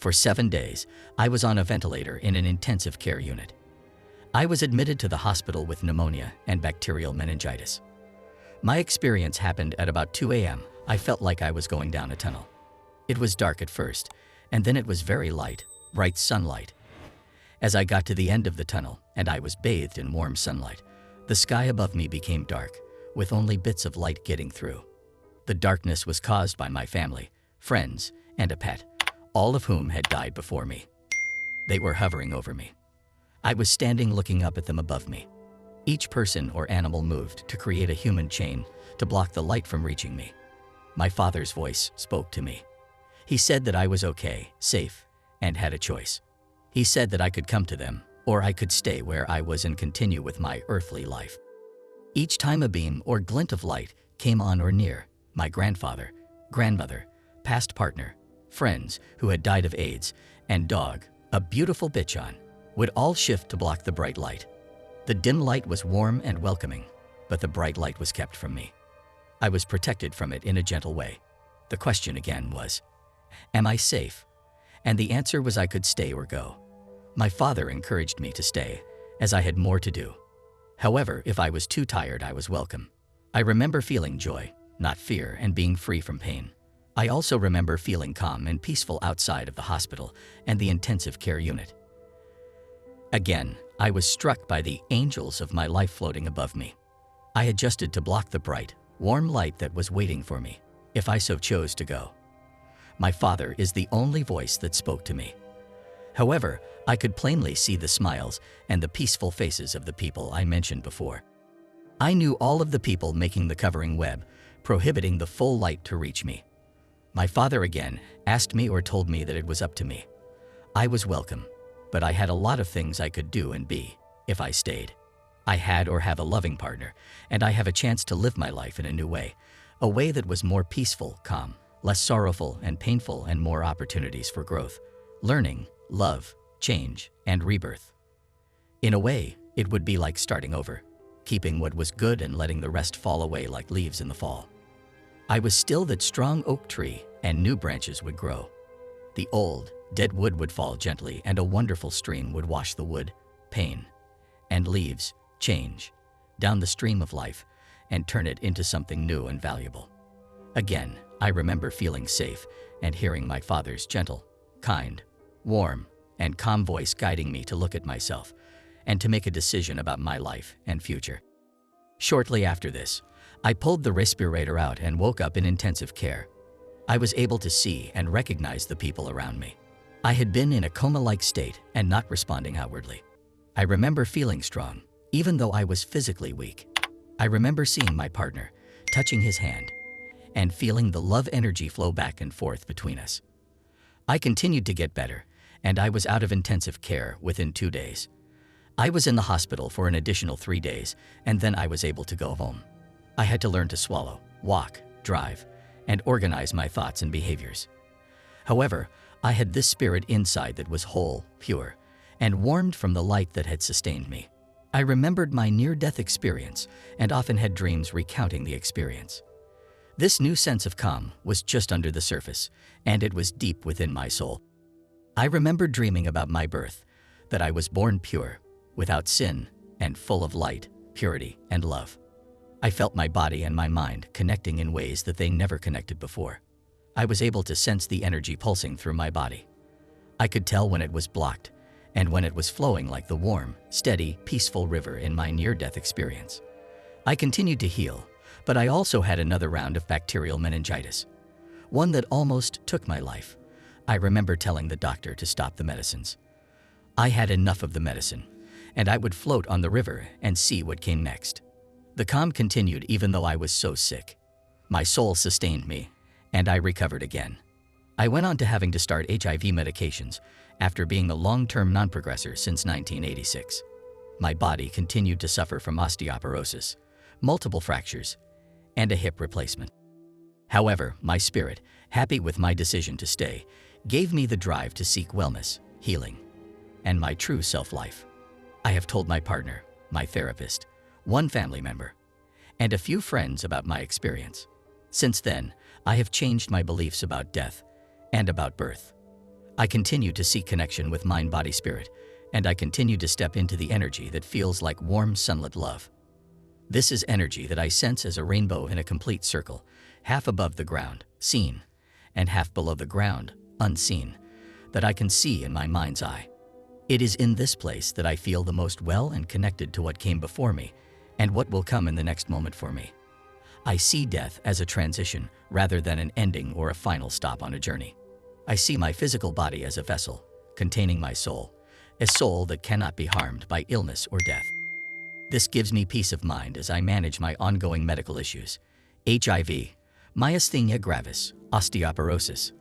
For 7 days, I was on a ventilator in an intensive care unit. I was admitted to the hospital with pneumonia and bacterial meningitis. My experience happened at about 2 a.m. I felt like I was going down a tunnel. It was dark at first, and then it was very light, bright sunlight. As I got to the end of the tunnel and I was bathed in warm sunlight, the sky above me became dark, with only bits of light getting through. The darkness was caused by my family, friends, and a pet, all of whom had died before me. They were hovering over me. I was standing looking up at them above me. Each person or animal moved to create a human chain to block the light from reaching me. My father's voice spoke to me. He said that I was okay, safe, and had a choice. He said that I could come to them, or I could stay where I was and continue with my earthly life. Each time a beam or glint of light came on or near, my grandfather, grandmother, past partner, friends who had died of AIDS, and dog, a beautiful bichon, would all shift to block the bright light. The dim light was warm and welcoming, but the bright light was kept from me. I was protected from it in a gentle way. The question again was, am I safe? And the answer was I could stay or go. My father encouraged me to stay, as I had more to do. However, if I was too tired, I was welcome. I remember feeling joy, not fear, and being free from pain. I also remember feeling calm and peaceful outside of the hospital and the intensive care unit. Again, I was struck by the angels of my life floating above me. I adjusted to block the bright, warm light that was waiting for me, if I so chose to go. My father is the only voice that spoke to me. However, I could plainly see the smiles and the peaceful faces of the people I mentioned before. I knew all of the people making the covering web, prohibiting the full light to reach me. My father again asked me or told me that it was up to me. I was welcome, but I had a lot of things I could do and be if I stayed. I had or have a loving partner, and I have a chance to live my life in a new way, a way that was more peaceful, calm, less sorrowful and painful, and more opportunities for growth, learning, love, change, and rebirth. In a way, it would be like starting over, keeping what was good and letting the rest fall away like leaves in the fall. I was still that strong oak tree, and new branches would grow. The old, dead wood would fall gently, and a wonderful stream would wash the wood, pain, and leaves, change, down the stream of life, and turn it into something new and valuable. Again, I remember feeling safe and hearing my father's gentle, kind, warm, and calm voice guiding me to look at myself and to make a decision about my life and future. Shortly after this, I pulled the respirator out and woke up in intensive care. I was able to see and recognize the people around me. I had been in a coma-like state and not responding outwardly. I remember feeling strong, even though I was physically weak. I remember seeing my partner, touching his hand, and feeling the love energy flow back and forth between us. I continued to get better, and I was out of intensive care within 2 days. I was in the hospital for an additional 3 days, and then I was able to go home. I had to learn to swallow, walk, drive, and organize my thoughts and behaviors. However, I had this spirit inside that was whole, pure, and warmed from the light that had sustained me. I remembered my near-death experience and often had dreams recounting the experience. This new sense of calm was just under the surface, and it was deep within my soul. I remember dreaming about my birth, that I was born pure, without sin, and full of light, purity, and love. I felt my body and my mind connecting in ways that they never connected before. I was able to sense the energy pulsing through my body. I could tell when it was blocked and when it was flowing like the warm, steady, peaceful river in my near-death experience. I continued to heal, but I also had another round of bacterial meningitis, one that almost took my life. I remember telling the doctor to stop the medicines. I had enough of the medicine, and I would float on the river and see what came next. The calm continued even though I was so sick. My soul sustained me, and I recovered again. I went on to having to start HIV medications after being a long-term non-progressor since 1986. My body continued to suffer from osteoporosis, multiple fractures, and a hip replacement. However, my spirit, happy with my decision to stay, gave me the drive to seek wellness, healing, and my true self-life. I have told my partner, my therapist, one family member, and a few friends about my experience. Since then, I have changed my beliefs about death and about birth. I continue to seek connection with mind, body, spirit, and I continue to step into the energy that feels like warm, sunlit love. This is energy that I sense as a rainbow in a complete circle, half above the ground, seen, and half below the ground, unseen, that I can see in my mind's eye. It is in this place that I feel the most well and connected to what came before me and what will come in the next moment for me. I see death as a transition rather than an ending or a final stop on a journey. I see my physical body as a vessel containing my soul, a soul that cannot be harmed by illness or death. This gives me peace of mind as I manage my ongoing medical issues: HIV, myasthenia gravis, osteoporosis,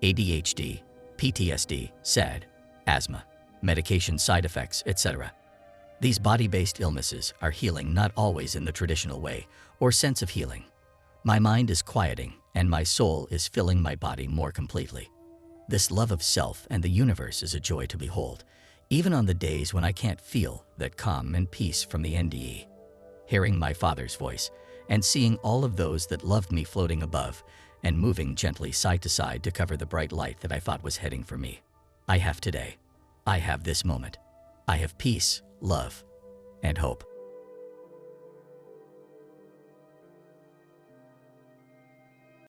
ADHD, PTSD, SAD, asthma, medication side effects, etc. These body-based illnesses are healing not always in the traditional way or sense of healing. My mind is quieting and my soul is filling my body more completely. This love of self and the universe is a joy to behold, even on the days when I can't feel that calm and peace from the NDE. Hearing my Father's voice and seeing all of those that loved me floating above and moving gently side to side to cover the bright light that I thought was heading for me. I have today. I have this moment. I have peace, love, and hope.